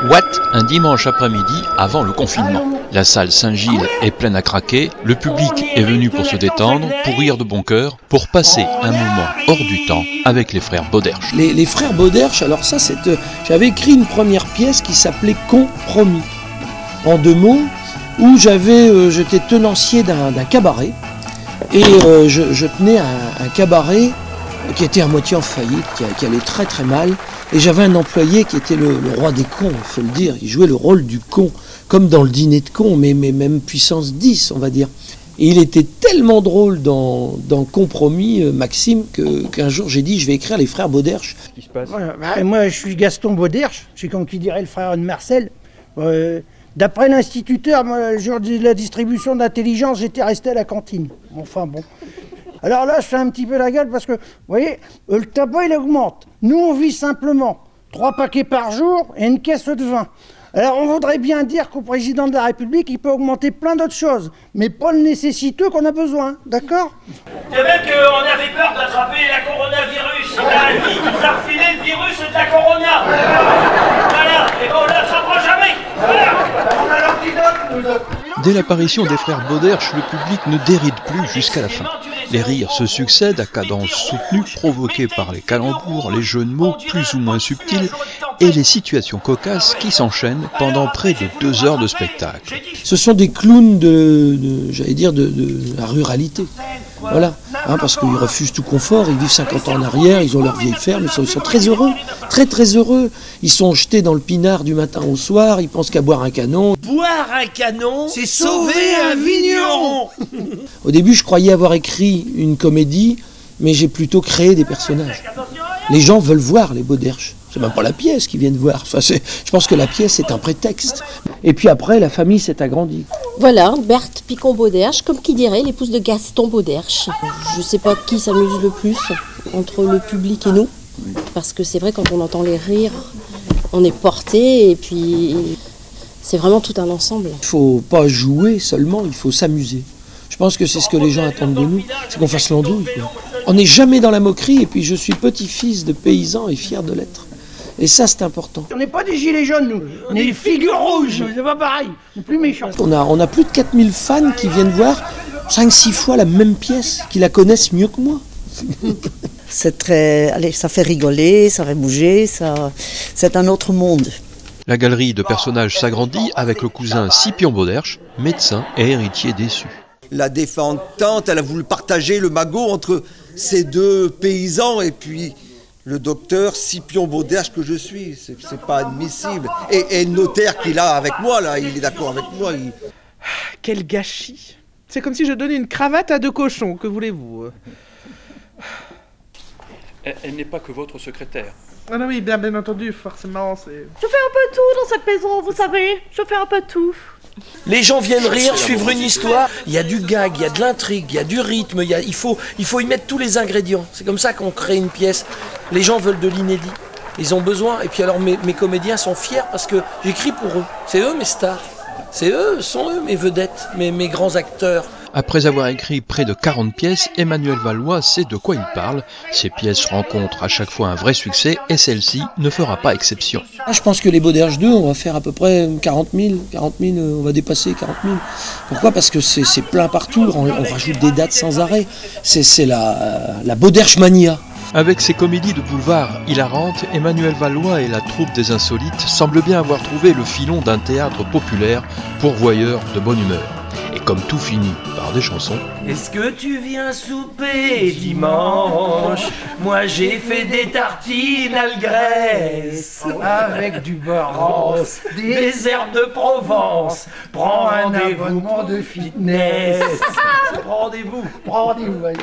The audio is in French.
Watt, un dimanche après-midi avant le confinement. La salle Saint-Gilles est pleine à craquer, le public est venu pour se détendre, pour rire de bon cœur, pour passer un moment hors du temps avec les frères Bauderche. Les frères Bauderche, alors ça, j'avais écrit une première pièce qui s'appelait Compromis, en 2 mots, où j'étais tenancier d'un cabaret, et je tenais un cabaret qui était à moitié en faillite, qui allait très très mal. Et j'avais un employé qui était le roi des cons, il faut le dire. Il jouait le rôle du con, comme dans le dîner de cons, mais même puissance 10, on va dire. Et il était tellement drôle dans Compromis, Maxime, qu'un jour j'ai dit, je vais écrire les frères Bauderche. Qu'est-ce qui se passe ? Voilà, moi, je suis Gaston Bauderche, c'est comme qui dirait le frère de Marcel. D'après l'instituteur, moi, le jour de la distribution d'intelligence, j'étais resté à la cantine. Enfin bon. Alors là, je fais un petit peu la gueule parce que, vous voyez, le tabac, il augmente. Nous, on vit simplement 3 paquets par jour et une caisse de vin. Alors, on voudrait bien dire qu'au président de la République, il peut augmenter plein d'autres choses, mais pas le nécessiteux qu'on a besoin, d'accord ? C'est vrai qu'on avait peur d'attraper la coronavirus. Il a refilé le virus de la corona. Voilà, et bon, on ne l'attrapera jamais. Voilà, on a l'antidote, nous autres. Dès l'apparition des frères Bauderche, le public ne déride plus jusqu'à la fin. Les rires se succèdent à cadence soutenue, provoqués par les calembours, les jeux de mots plus ou moins subtils et les situations cocasses qui s'enchaînent pendant près de 2 heures de spectacle. Ce sont des clowns de la ruralité. Voilà, parce qu'ils refusent tout confort, ils vivent 50 ans en arrière, ils ont leur vieille ferme, ils sont très heureux, très très heureux. Ils sont jetés dans le pinard du matin au soir, ils pensent qu'à boire un canon. Boire un canon, c'est sauver un vigneron. Au début, je croyais avoir écrit une comédie, mais j'ai plutôt créé des personnages. Les gens veulent voir les Bauderche. C'est même pas la pièce qu'ils viennent voir. Enfin, je pense que la pièce est un prétexte. Et puis après, la famille s'est agrandie. Voilà, Berthe Picon-Bauderche, comme qui dirait, l'épouse de Gaston Bauderche. Je sais pas qui s'amuse le plus entre le public et nous. Parce que c'est vrai, quand on entend les rires, on est porté et puis c'est vraiment tout un ensemble. Il faut pas jouer seulement, il faut s'amuser. Je pense que c'est ce que les gens attendent de nous, c'est qu'on fasse l'andouille, quoi. On n'est jamais dans la moquerie, et puis je suis petit-fils de paysan et fier de l'être. Et ça, c'est important. On n'est pas des gilets jaunes, nous. On est des figures rouges, c'est pas pareil. On est plus méchants. On a plus de 4000 fans qui viennent voir 5-6 fois la même pièce, qui la connaissent mieux que moi. C'est très... Allez, ça fait rigoler, ça fait bouger, c'est un autre monde. La galerie de personnages s'agrandit avec le cousin Scipion Bauderche, médecin et héritier déçu. La défunte tante, elle a voulu partager le magot entre ces 2 paysans et puis le docteur Scipion Bauderche que je suis. C'est pas admissible. Et le notaire qu'il a avec moi, là, il est d'accord avec moi. Quel gâchis. C'est comme si je donnais une cravate à 2 cochons, que voulez-vous ? Elle n'est pas que votre secrétaire. Ah non, oui, bien entendu, forcément, c'est... Je fais un peu tout dans cette maison, vous savez. Je fais un peu tout. Les gens viennent rire, suivre une histoire. Il y a du gag, il y a de l'intrigue, il y a du rythme. Il faut y mettre tous les ingrédients. C'est comme ça qu'on crée une pièce. Les gens veulent de l'inédit. Ils ont besoin. Et puis alors mes comédiens sont fiers parce que j'écris pour eux. C'est eux mes stars. Sont eux mes vedettes, mes grands acteurs. Après avoir écrit près de 40 pièces, Emmanuel Valois sait de quoi il parle. Ses pièces rencontrent à chaque fois un vrai succès et celle-ci ne fera pas exception. Je pense que les Bauderche 2, on va faire à peu près 40 000, on va dépasser 40 000. Pourquoi ? Parce que c'est plein partout, on rajoute des dates sans arrêt. C'est la Bauderche mania. Avec ses comédies de boulevard hilarantes, Emmanuel Valois et la troupe des Insolites semblent bien avoir trouvé le filon d'un théâtre populaire pourvoyeur de bonne humeur. Et comme tout finit par des chansons... Est-ce que tu viens souper dimanche ? Moi j'ai fait des tartines à la graisse Avec du beurre rose, des herbes de Provence. Prends un rendez-vous abonnement de fitness. Rendez-vous. Rendez-vous, allez.